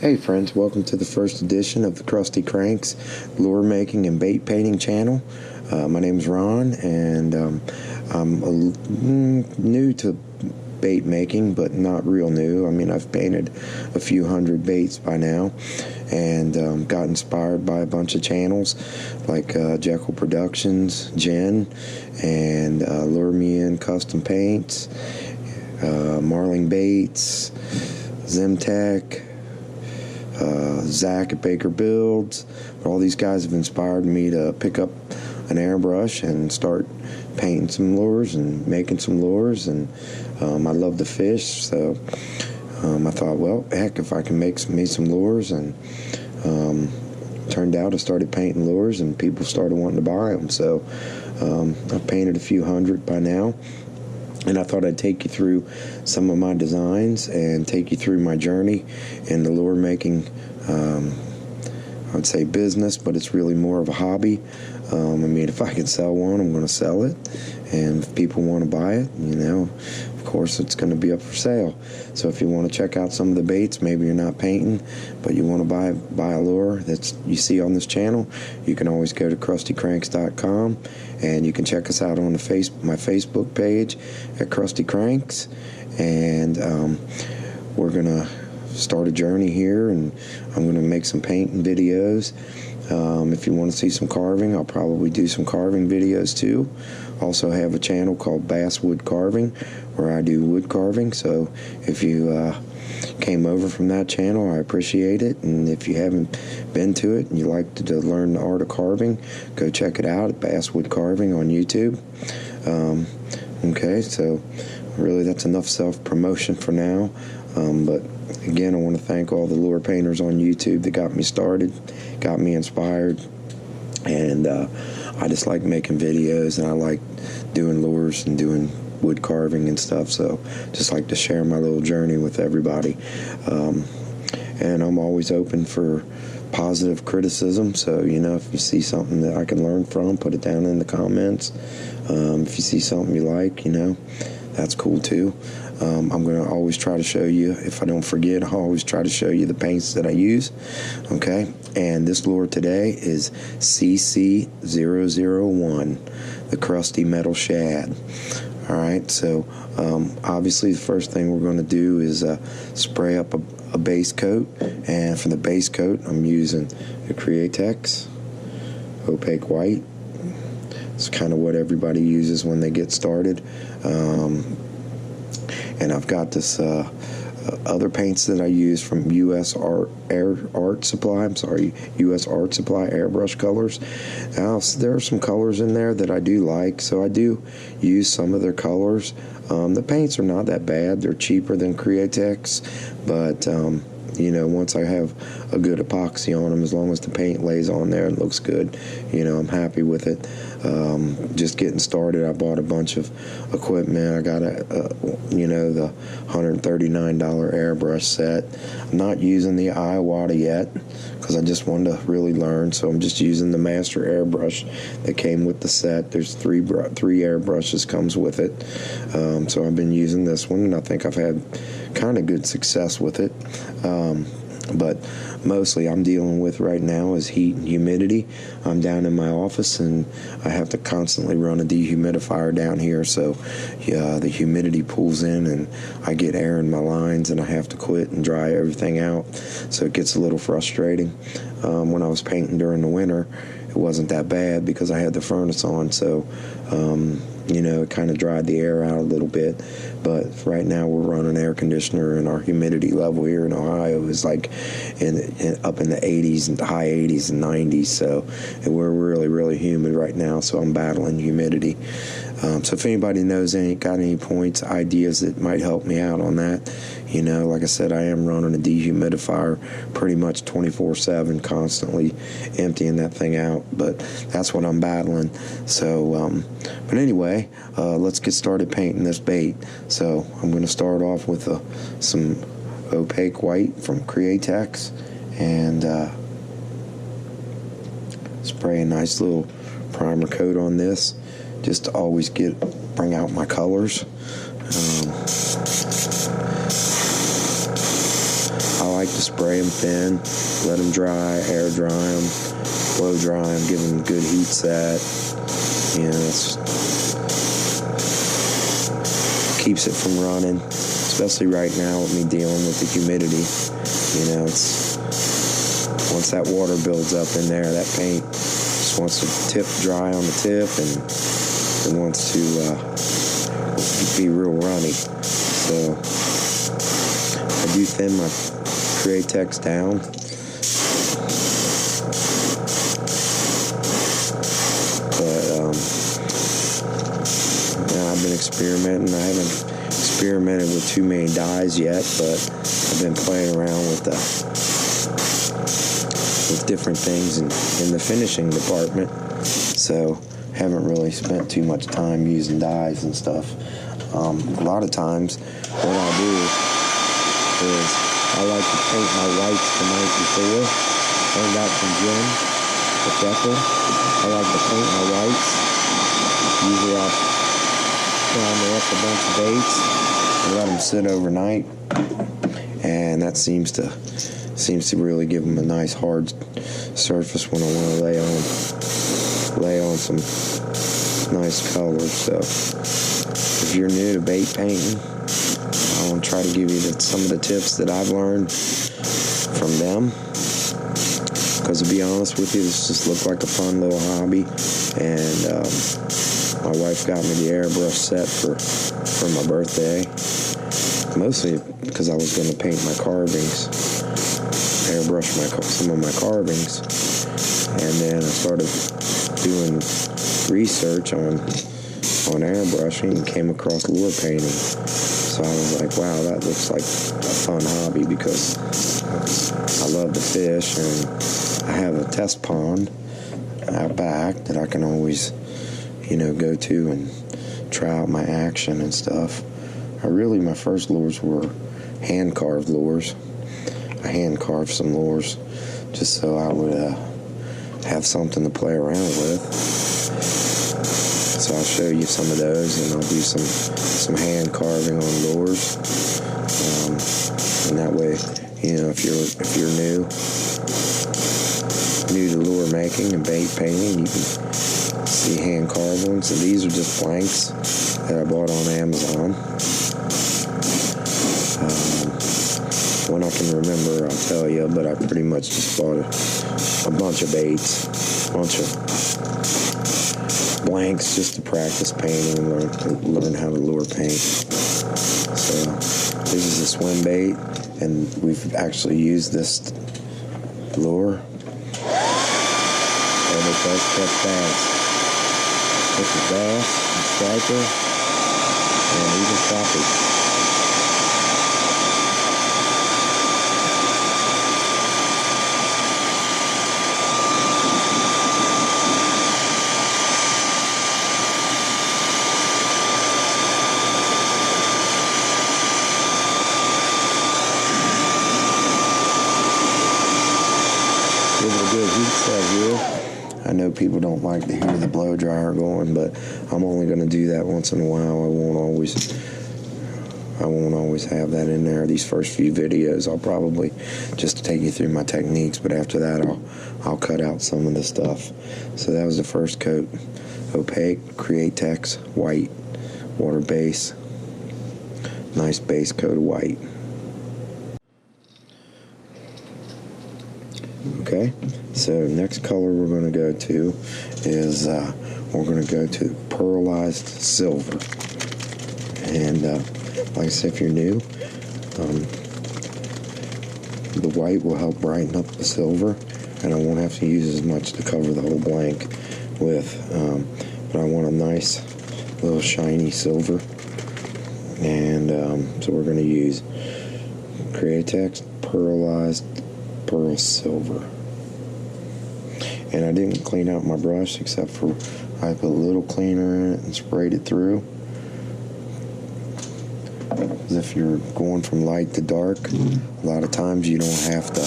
Hey friends, welcome to the first edition of the Krusty Cranks lure making and bait painting channel. My name's Ron, and I'm new to bait making, but not real new. I mean, I've painted a few hundred baits by now, and got inspired by a bunch of channels like Jekyll Productions, Jen, and Lure Me In Custom Paints, Marling Baits, Zimtech, Zach at Baker Builds. All these guys have inspired me to pick up an airbrush and start painting some lures and making some lures, and I love to fish, so I thought, well, heck, if I can make me some lures, and turned out I started painting lures and people started wanting to buy them, so I've painted a few hundred by now. And I thought I'd take you through some of my designs and take you through my journey in the lure making, I'd say business, but it's really more of a hobby. I mean, if I can sell one, I'm going to sell it. And if people want to buy it, of course, it's going to be up for sale. So if you want to check out some of the baits, maybe you're not painting, but you want to buy a lure that you see on this channel, you can always go to krustycranks.com, and you can check us out on my Facebook page at Krusty Cranks, and we're going to start a journey here, and I'm going to make some painting videos. If you want to see some carving, I'll probably do some carving videos too. Also have a channel called Basswood Carving where I do wood carving, so if you came over from that channel, I appreciate it, and if you haven't been to it and you like to learn the art of carving, go check it out at Basswood Carving on YouTube. Okay, so really that's enough self-promotion for now, but again, I want to thank all the lure painters on YouTube that got me started, got me inspired, and I just like making videos, and I like doing lures and doing wood carving and stuff, so just like to share my little journey with everybody. And I'm always open for positive criticism, so if you see something that I can learn from, put it down in the comments. If you see something you like, that's cool too. I'm going to always try to show you, if I don't forget, I'll always try to show you the paints that I use. Okay, and this lure today is CC001, the Krusty Metal Shad. Alright, so obviously the first thing we're going to do is spray up a base coat, and for the base coat I'm using the Createx opaque white. It's kind of what everybody uses when they get started. And I've got this other paints that I use from U.S. Art Supply airbrush colors. Now, there are some colors in there that I do like, so I do use some of their colors. The paints are not that bad. They're cheaper than Createx, but once I have a good epoxy on them, as long as the paint lays on there and looks good, I'm happy with it. Just getting started, I bought a bunch of equipment. I got the $139 airbrush set. I'm not using the Iwata yet because I just wanted to really learn, so I'm just using the master airbrush that came with the set. There's three airbrushes comes with it, so I've been using this one, and I think I've had kind of good success with it. But mostly I'm dealing with right now is heat and humidity. I'm down in my office, and I have to constantly run a dehumidifier down here, so the humidity pulls in and I get air in my lines, and I have to quit and dry everything out, so it gets a little frustrating. When I was painting during the winter, it wasn't that bad because I had the furnace on, so it kind of dried the air out a little bit. But right now we're running air conditioner, and our humidity level here in Ohio is like up in the 80s and high 80s and 90s, so we're really, really humid right now, so I'm battling humidity. So if anybody knows got any points, ideas that might help me out on that, like I said, I am running a dehumidifier pretty much 24/7, constantly emptying that thing out, but that's what I'm battling. So, but anyway, let's get started painting this bait. So I'm going to start off with some opaque white from Createx, and spray a nice little primer coat on this, just to always bring out my colors. I like Just spray them thin, let them dry, air dry them, blow dry them, give them a good heat set. You know, it keeps it from running, especially right now with me dealing with the humidity. You know, it's once that water builds up in there, that paint just wants to tip dry on the tip, and it wants to be real runny. So I do thin my Createx down. But yeah, I've been experimenting. I haven't experimented with too many dyes yet, but I've been playing around with different things in the finishing department. So haven't really spent too much time using dyes and stuff. A lot of times what I'll do is I like to paint my whites the night before. Learned out from Jim, the Decker. I like to paint my whites. Usually I'll primer up a bunch of baits and let them sit overnight, and that seems to really give them a nice hard surface when I want to lay on some nice colors. So if you're new to bait painting, I want to try to give you some of the tips that I've learned from them, because to be honest with you, this just looked like a fun little hobby. And my wife got me the airbrush set for my birthday, mostly because I was going to paint my carvings, airbrush some of my carvings. And then I started doing research on airbrushing and came across lure painting. So I was like, wow, that looks like a fun hobby, because I love to fish, and I have a test pond out back that I can always, go to and try out my action and stuff. My first lures were hand-carved lures. I hand-carved some lures just so I would have something to play around with. So I'll show you some of those, and I'll do some hand carving on lures. And that way, if you're new to lure making and bait painting, you can see hand carved ones. So these are just blanks that I bought on Amazon. When I can remember, I'll tell you, but I pretty much just bought a bunch of baits, a bunch of blanks just to practice painting and learn how to lure paint. So this is a swim bait, and we've actually used this lure, and it does catch bass. Catches bass and striper and even crappie. Give it a good heat set here. I know people don't like to hear the blow dryer going, but I'm only going to do that once in a while. I won't always have that in there. These first few videos, I'll probably just take you through my techniques, but after that, I'll cut out some of the stuff. So that was the first coat. Opaque, Createx, white, water base. Nice base coat of white. Okay, so next color we're going to go to is we're going to go to pearlized silver. And like I said, if you're new, the white will help brighten up the silver, and I won't have to use as much to cover the whole blank with. But I want a nice little shiny silver, and so we're going to use Createx pearlized pearl silver. And I didn't clean out my brush, except for I put a little cleaner in it and sprayed it through. Because if you're going from light to dark, a lot of times you don't have to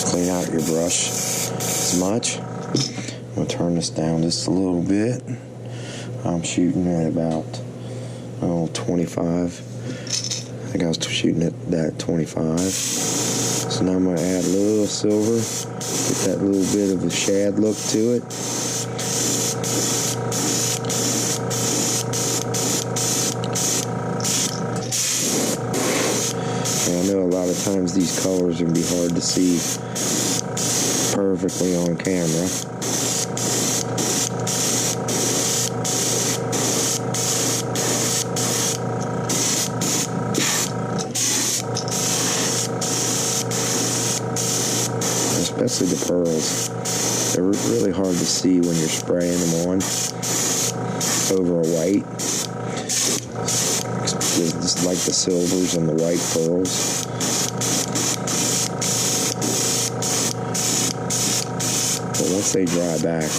clean out your brush as much. I'm going to turn this down just a little bit. I'm shooting at about 10 25. I think I was shooting at that 25. So now I'm going to add a little silver, get that little bit of a shad look to it. And I know a lot of times these colors can be hard to see perfectly on camera. Especially the pearls. They're really hard to see when you're spraying them on over a white. Just like the silvers and the white pearls. But once they dry back,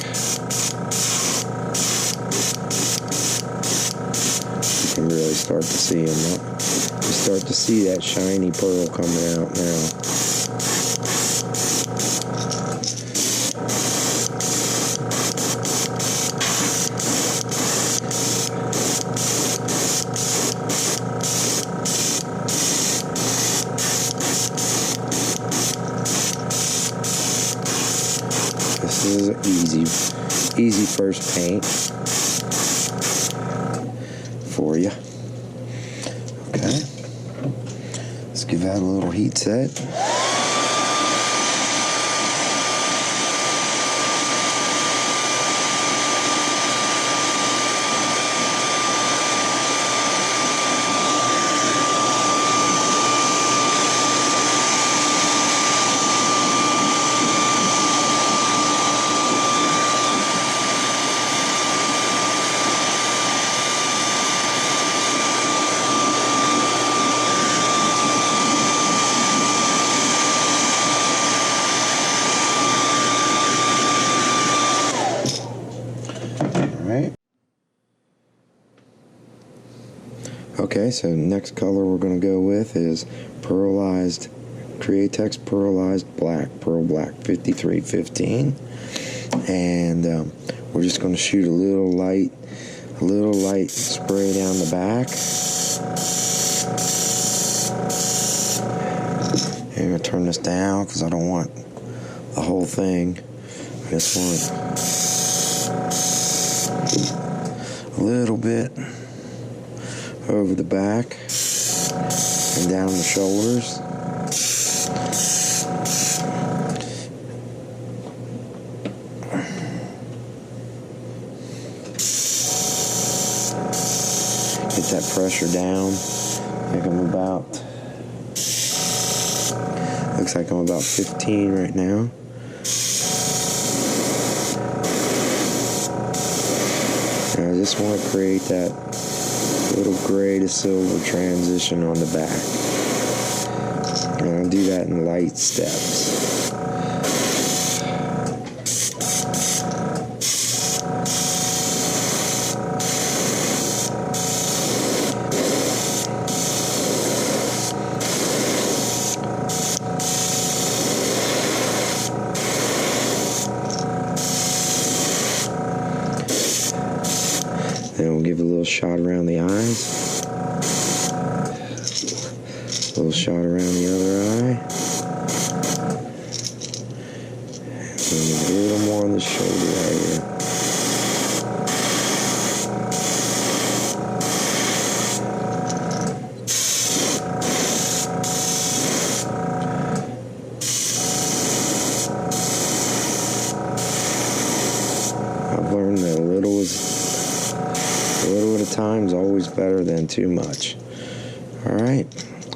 you can really start to see them. You start to see that shiny pearl coming out now. This is an easy first paint for you. Okay, let's give that a little heat set. Right. Okay, so next color we're going to go with is pearlized, Createx pearlized black, pearl black 5315, and we're just going to shoot a little light spray down the back. And I'm going to turn this down because I don't want the whole thing. I just want a little bit over the back and down the shoulders. Get that pressure down. Looks like I'm about 15 right now. And I just want to create that little gray to silver transition on the back. And I'll do that in light steps. Then we'll give a little shot around the eyes. A little shot around the other eye. And a little more on the shoulder right here. I've learned that a little at a time is always better than too much. All right,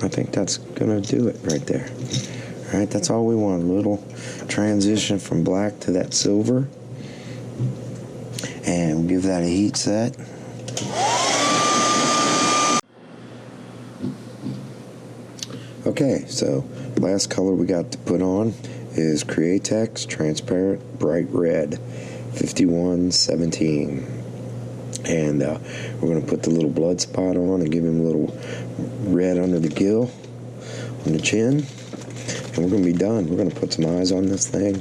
I think that's gonna do it right there. All right, that's all we want, a little transition from black to that silver. And we'll give that a heat set. Okay, so last color we got to put on is Createx Transparent Bright Red 5117. And we're going to put the little blood spot on and give him a little red under the gill, on the chin. And we're going to be done. We're going to put some eyes on this thing,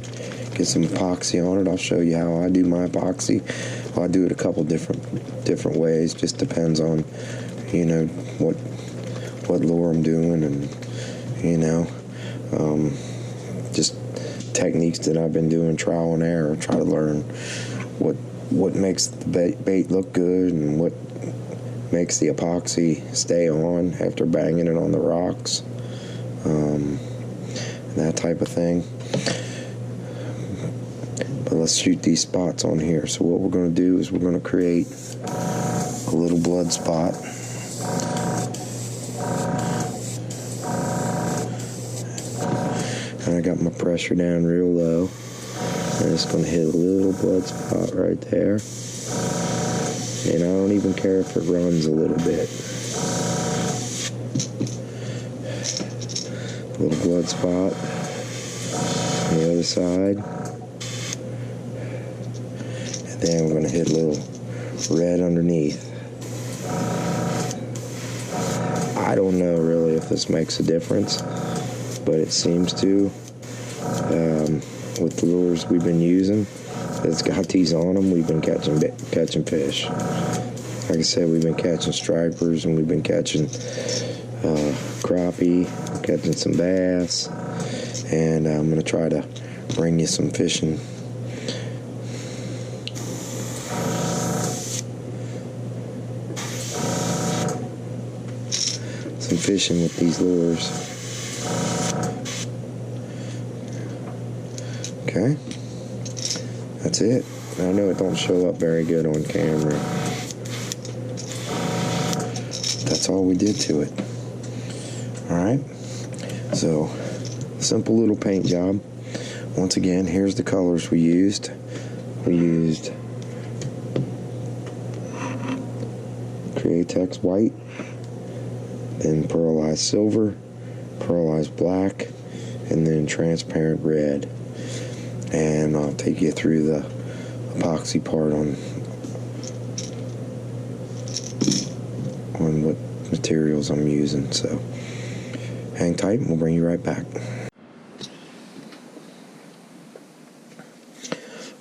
get some epoxy on it. I'll show you how I do my epoxy. Well, I do it a couple different ways. Just depends on, you know, what lure I'm doing, and you know, just techniques that I've been doing, trial and error, try to learn what makes the bait look good and what makes the epoxy stay on after banging it on the rocks, that type of thing. But let's shoot these spots on here. So what we're going to do is we're going to create a little blood spot. And I got my pressure down real low. I'm just going to hit a little blood spot right there. And I don't even care if it runs a little bit. A little blood spot on the other side. And then we're going to hit a little red underneath. I don't know really if this makes a difference, but it seems to. With the lures we've been using, it's got these on them, we've been catching fish. Like I said, we've been catching stripers, and we've been catching crappie, catching some bass, and I'm going to try to bring you some fishing. Some fishing with these lures. Okay, that's it. I know it don't show up very good on camera. That's all we did to it. Alright, so simple little paint job. Once again, here's the colors we used. We used Createx white, then pearlized silver, pearlized black, and then transparent red. And I'll take you through the epoxy part on what materials I'm using. So hang tight and we'll bring you right back.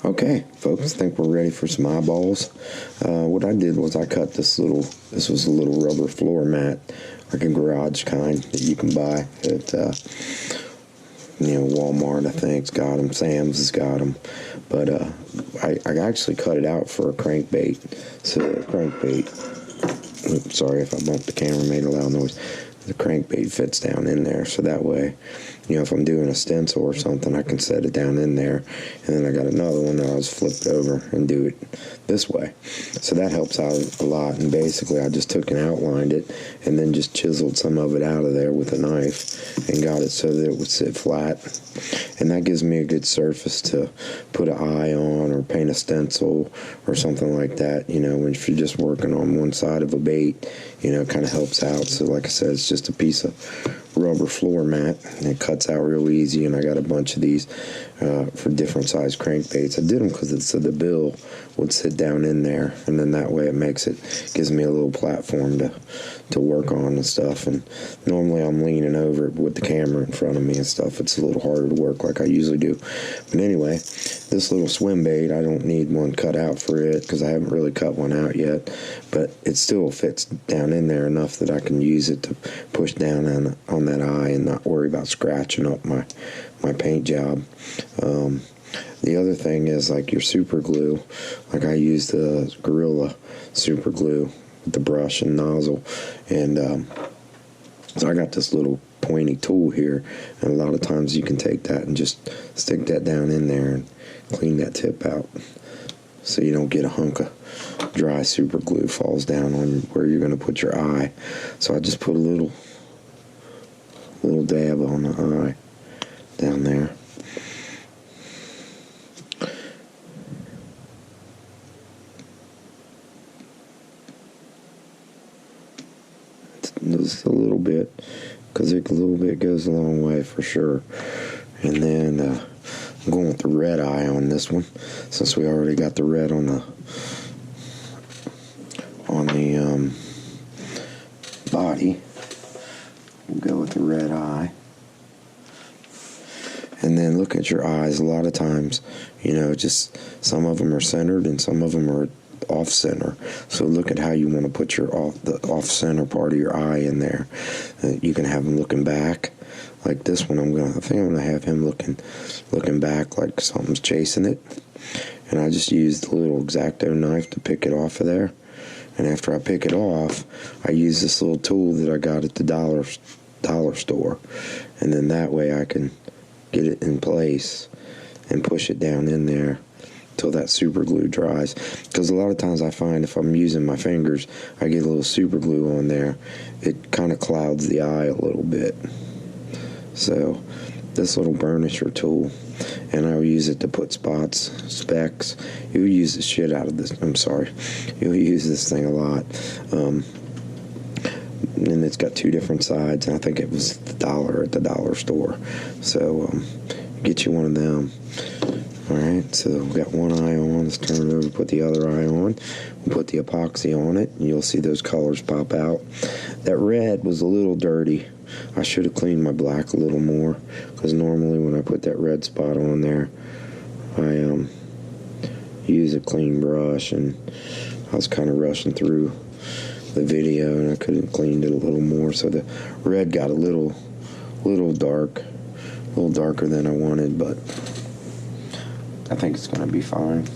Okay, folks, I think we're ready for some eyeballs. What I did was I cut this was a little rubber floor mat, like a garage kind that you can buy at Walmart, I think's got them. Sam's has got them. But I actually cut it out for a crankbait. So the crankbait, sorry if I bumped the camera, made a loud noise. The crankbait fits down in there, so that way, if I'm doing a stencil or something, I can set it down in there. And then I got another one that I was flipped over and do it this way. So that helps out a lot. And basically, I just took and outlined it and then just chiseled some of it out of there with a knife and got it so that it would sit flat. And that gives me a good surface to put an eye on or paint a stencil or something like that. If you're just working on one side of a bait, it kind of helps out. So like I said, it's just a piece of rubber floor mat, and it cuts out real easy. And I got a bunch of these for different size crankbaits. I did them because it said the bill would sit down in there, and then that way gives me a little platform to work on and stuff. And normally I'm leaning over it with the camera in front of me and stuff. It's a little harder to work like I usually do. But anyway, this little swim bait, I don't need one cut out for it because I haven't really cut one out yet, but it still fits down in there enough that I can use it to push down on that eye and not worry about scratching up my paint job. The other thing is, like, your super glue. Like, I use the Gorilla super glue with the brush and nozzle, and so I got this little pointy tool here, and a lot of times you can take that and just stick that down in there and clean that tip out so you don't get a hunk of dry super glue falls down on where you're going to put your eye. So I just put a little dab on the eye down there. Just a little bit, because a little bit goes a long way for sure. And then I'm going with the red eye on this one, since we already got the red on the body. We'll go with the red eye. And then look at your eyes. A lot of times, just some of them are centered and some of them are off center. So look at how you want to put the off center part of your eye in there. You can have him looking back like this one. I think I'm gonna have him looking back like something's chasing it. And I just used the little X-Acto knife to pick it off of there. And after I pick it off, I use this little tool that I got at the dollar store, and then that way I can get it in place and push it down in there till that super glue dries. Because a lot of times I find if I'm using my fingers, I get a little super glue on there, it kind of clouds the eye a little bit. So this little burnisher tool, and I'll use it to put specks. You'll use the shit out of this. You'll use this thing a lot. And it's got two different sides, and I think it was at the dollar store. So get you one of them. Alright, so we've got one eye on. Let's turn it over, put the other eye on. We'll put the epoxy on it, and you'll see those colors pop out. That red was a little dirty. I should have cleaned my black a little more, because normally when I put that red spot on there, I use a clean brush, and I was kind of rushing through the video, and I could have cleaned it a little more, so the red got a little dark, a little darker than I wanted, but I think it's going to be fine.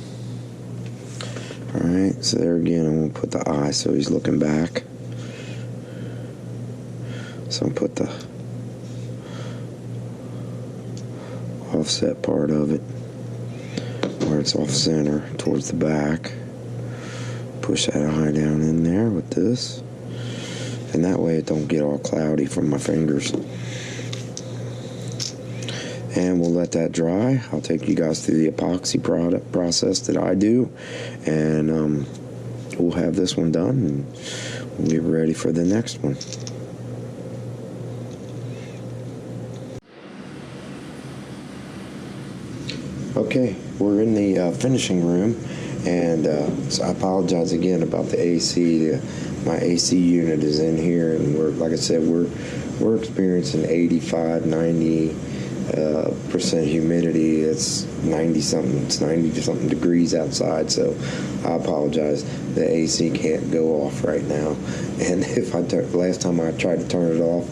Alright, so there again, I'm going to put the eye so he's looking back. So I'll put the offset part of it where it's off center towards the back. Push that eye down in there with this, and that way it don't get all cloudy from my fingers. And we'll let that dry. I'll take you guys through the epoxy process that I do, and we'll have this one done, and we'll get ready for the next one. Okay, we're in the finishing room, and so I apologize again about the AC. My AC unit is in here, and like I said, we're experiencing 85, 90% humidity. It's 90-something degrees outside, so I apologize. The AC can't go off right now, and last time I tried to turn it off,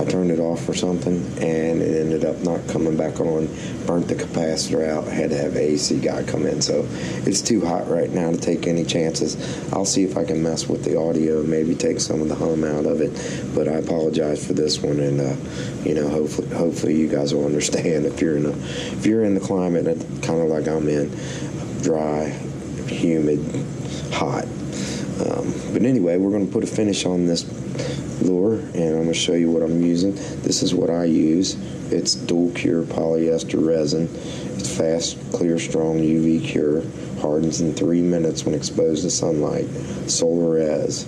I turned it off for something, and it ended up not coming back on. Burnt the capacitor out. I had to have an AC guy come in. So it's too hot right now to take any chances. I'll see if I can mess with the audio, maybe take some of the hum out of it. But I apologize for this one, and hopefully you guys will understand if you're in the climate kind of like I'm in, dry, humid, hot. But anyway, we're going to put a finish on this lure, and I'm going to show you what I'm using. This is what I use. It's dual cure polyester resin. It's fast, clear, strong UV cure. Hardens in 3 minutes when exposed to sunlight. Solar Res.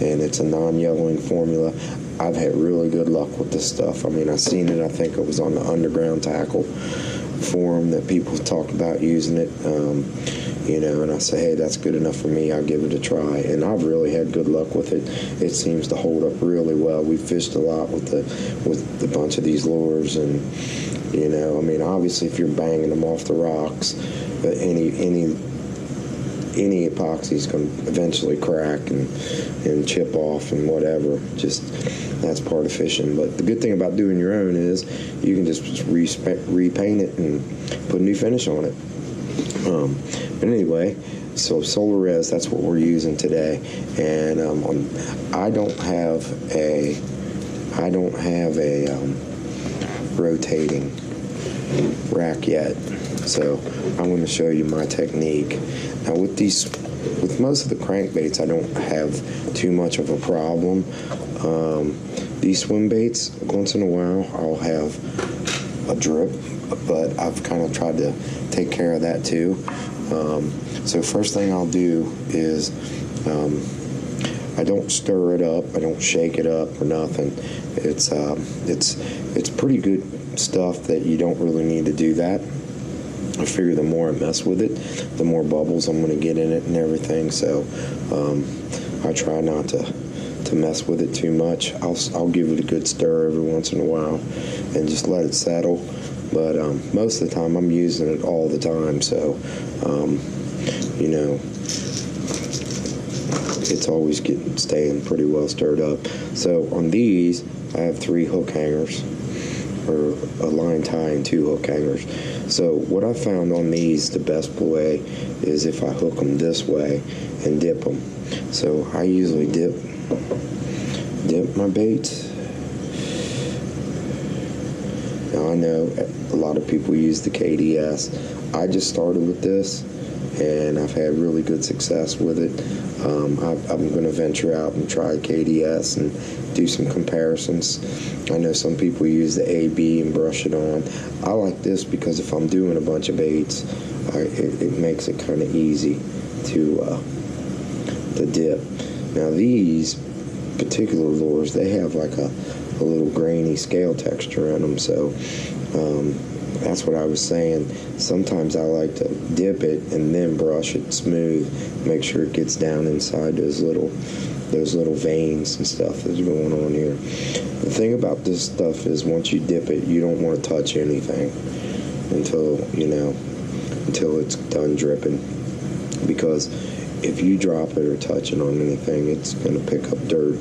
And it's a non-yellowing formula. I've had really good luck with this stuff. I mean, I've seen it. I think it was on the Underground Tackle forum that people talked about using it. And I say, hey, that's good enough for me. I'll give it a try. And I've really had good luck with it. It seems to hold up really well. We fished a lot with a bunch of these lures, and obviously if you're banging them off the rocks, but any epoxy is going to eventually crack and chip off and whatever. Just that's part of fishing. But the good thing about doing your own is you can just repaint it and put a new finish on it. But anyway, so Solar Res, that's what we're using today, and I don't have a rotating rack yet, so I'm going to show you my technique. Now with most of the crankbaits, I don't have too much of a problem. These swim baits, once in a while, I'll have a drip, but I've kind of tried to take care of that too. So first thing I'll do is I don't stir it up, I don't shake it up or nothing. It's pretty good stuff that you don't really need to do that. I figure the more I mess with it, the more bubbles I'm going to get in it and everything. So I try not to mess with it too much. I'll give it a good stir every once in a while and just let it settle. But most of the time I'm using it all the time. So it's always staying pretty well stirred up. So on these, I have 3 hook hangers, or a line tie and 2 hook hangers. So what I found on these, the best way is if I hook them this way and dip them. So I usually dip my baits. Now I know a lot of people use the KDS. I just started with this, and I've had really good success with it. I'm going to venture out and try KDS and do some comparisons. I know some people use the AB and brush it on. I like this because if I'm doing a bunch of baits, it makes it kind of easy to dip. Now these particular lures, they have like a little grainy scale texture in them, so that's what I was saying. Sometimes I like to dip it and then brush it smooth, make sure it gets down inside those little veins and stuff that's going on here. The thing about this stuff is once you dip it, you don't want to touch anything until it's done dripping, because if you drop it or touch it on anything, it's going to pick up dirt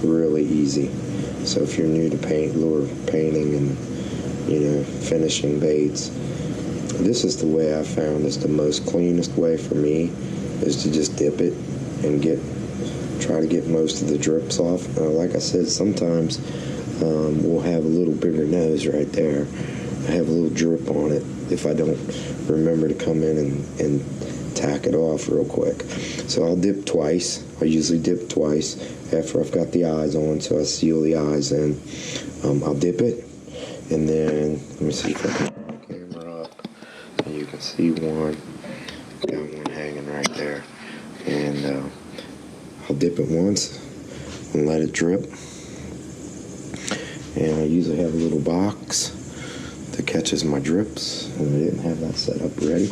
really easy. So if you're new to lure painting and finishing baits, this is the way I found is the most cleanest way for me, is to just dip it and try to get most of the drips off. Like I said, sometimes we'll have a little bigger nose right there. I have a little drip on it if I don't remember to come in and tack it off real quick. So I'll dip twice. I usually dip twice after I've got the eyes on, so I seal the eyes in. I'll dip it, and then let me see if I can put the camera up. And you can see one. Got one hanging right there, and I'll dip it once and let it drip. And I usually have a little box that catches my drips, and I didn't have that set up ready.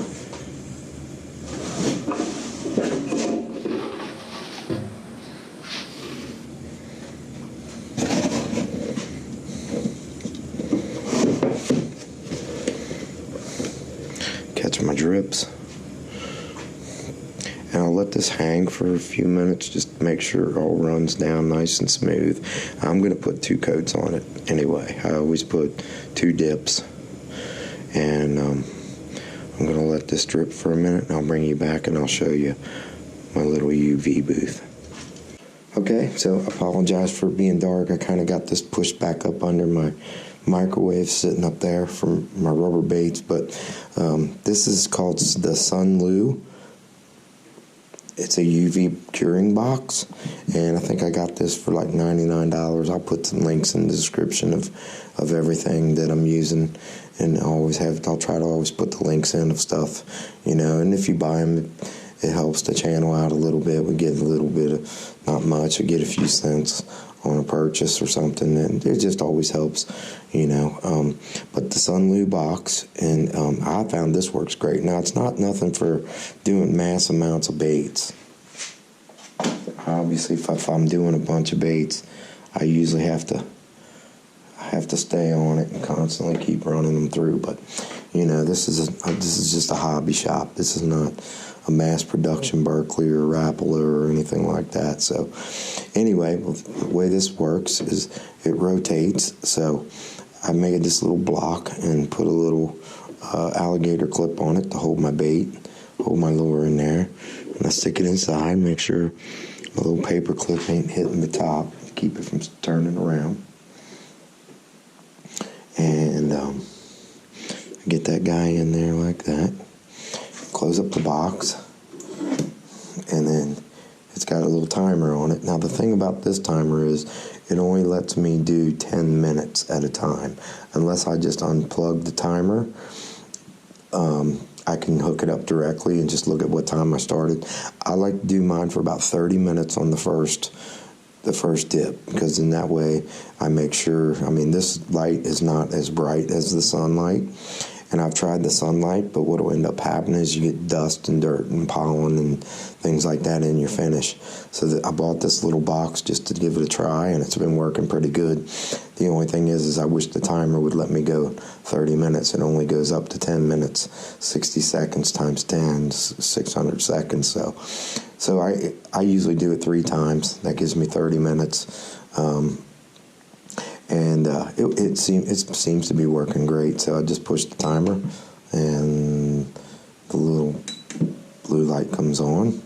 Catch my drips, and I'll let this hang for a few minutes just to make sure it all runs down nice and smooth. I'm going to put 2 coats on it anyway. I always put 2 dips, and I'm going to let this drip for a minute, and I'll bring you back and I'll show you my little UV booth. Okay, so I apologize for being dark. I kind of got this pushed back up under my microwave sitting up there from my rubber baits, but this is called the Sun Loo. It's a UV curing box, and I think I got this for like $99. I'll put some links in the description of everything that I'm using, and I'll try to always put the links in of stuff, and if you buy them, it helps the channel out a little bit. We get a little bit of, not much, we get a few cents on a purchase or something, and it just always helps, but the Sun Loo box, and I found this works great. Now, it's not nothing for doing mass amounts of baits. Obviously, if I'm doing a bunch of baits, I usually have to stay on it and constantly keep running them through, but this is just a hobby shop. This is not a mass production Berkeley or Rapala or anything like that. So anyway, the way this works is it rotates. So I made this little block and put a little alligator clip on it to hold my bait, hold my lure in there, and I stick it inside, make sure my little paper clip ain't hitting the top to keep it from turning around. And get that guy in there like that. Close up the box, and then it's got a little timer on it. Now the thing about this timer is it only lets me do 10 minutes at a time. Unless I just unplug the timer, I can hook it up directly and just look at what time I started. I like to do mine for about 30 minutes on the first dip, because in that way I make sure, this light is not as bright as the sunlight, and I've tried the sunlight, but what will end up happening is you get dust and dirt and pollen and things like that in your finish. So I bought this little box just to give it a try, and it's been working pretty good. The only thing is I wish the timer would let me go 30 minutes. It only goes up to 10 minutes, 60 seconds times 10, 600 seconds. So I usually do it 3 times. That gives me 30 minutes. It seems to be working great. So I just push the timer, and the little blue light comes on,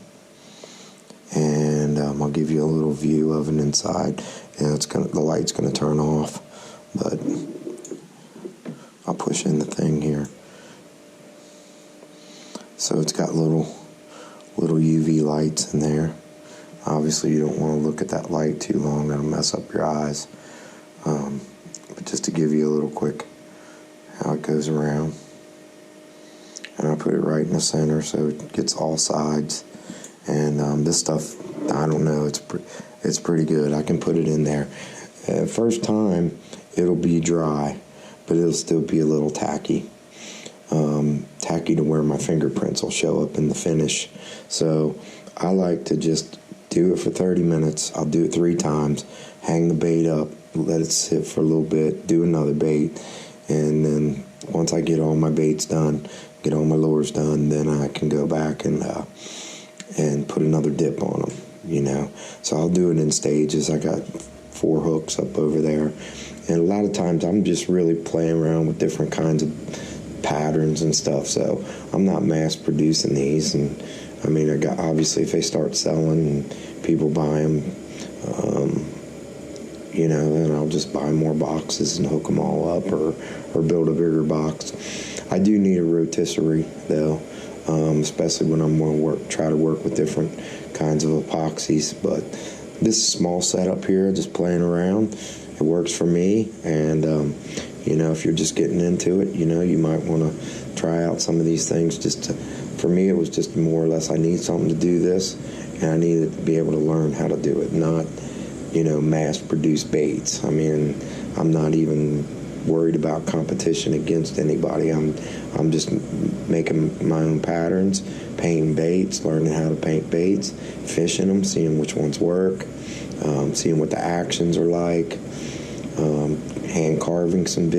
and I'll give you a little view of it inside. And the light's gonna turn off, but I'll push in the thing here. So it's got little UV lights in there. Obviously, you don't want to look at that light too long; that'll mess up your eyes. But just to give you a little quick how it goes around, and I put it right in the center so it gets all sides. And this stuff, I don't know, it's pretty good. I can put it in there. First time it'll be dry, but it'll still be a little tacky. Tacky to where my fingerprints will show up in the finish. So I like to just do it for 30 minutes. I'll do it 3 times, hang the bait up, let it sit for a little bit, do another bait, and then once I get all my baits done, get all my lures done, then I can go back and put another dip on them, you know. So I'll do it in stages. I got 4 hooks up over there, and a lot of times I'm just really playing around with different kinds of patterns and stuff. So I'm not mass producing these, and I mean, obviously if they start selling and people buy them, you know, then I'll just buy more boxes and hook them all up, or build a bigger box. I do need a rotisserie though, especially when I'm going to try to work with different kinds of epoxies. But this small setup here, just playing around, it works for me. And you know, if you're just getting into it, you know, you might want to try out some of these things. For me, it was just more or less, I need something to do this, and I needed to be able to learn how to do it, not, you know, mass-produce baits. I mean, I'm not even worried about competition against anybody. I'm just making my own patterns, painting baits, learning how to paint baits, fishing them, seeing which ones work, seeing what the actions are like, hand carving some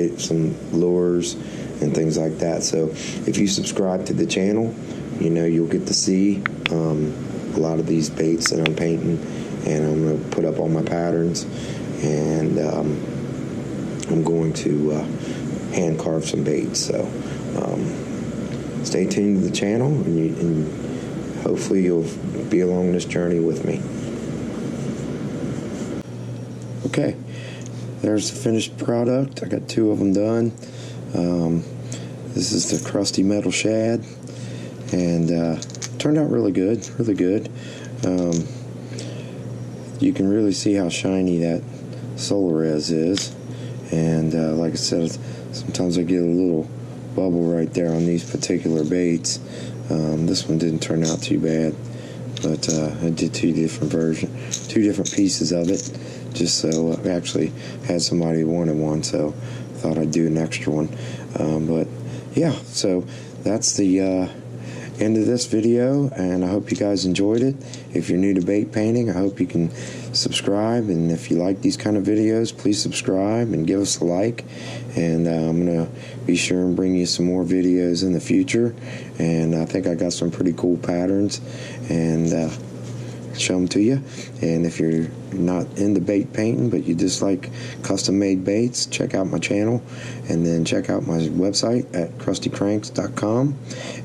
lures and things like that. So if you subscribe to the channel, you know, you'll get to see a lot of these baits that I'm painting, and I'm going to put up all my patterns, and I'm going to hand carve some baits. So stay tuned to the channel, and hopefully you'll be along this journey with me. Okay, there's the finished product. I got 2 of them done. This is the crusty Metal Shad, and turned out really good, really good. You can really see how shiny that Solarez is, and like I said, sometimes I get a little bubble right there on these particular baits. This one didn't turn out too bad, but I did 2 different pieces of it, just so I actually had somebody who wanted one, so I thought I'd do an extra one. But yeah, so that's the end of this video, and I hope you guys enjoyed it. If you're new to bait painting, I hope you can subscribe, and if you like these kind of videos, please subscribe and give us a like. And I'm gonna be sure and bring you some more videos in the future, and I think I got some pretty cool patterns, and show them to you. And if you're not into bait painting but you just like custom made baits, check out my channel, and then check out my website at krustycranks.com,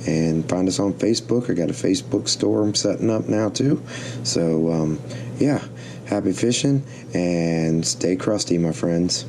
and find us on Facebook. I got a Facebook store I'm setting up now too. So yeah, happy fishing and stay crusty, my friends.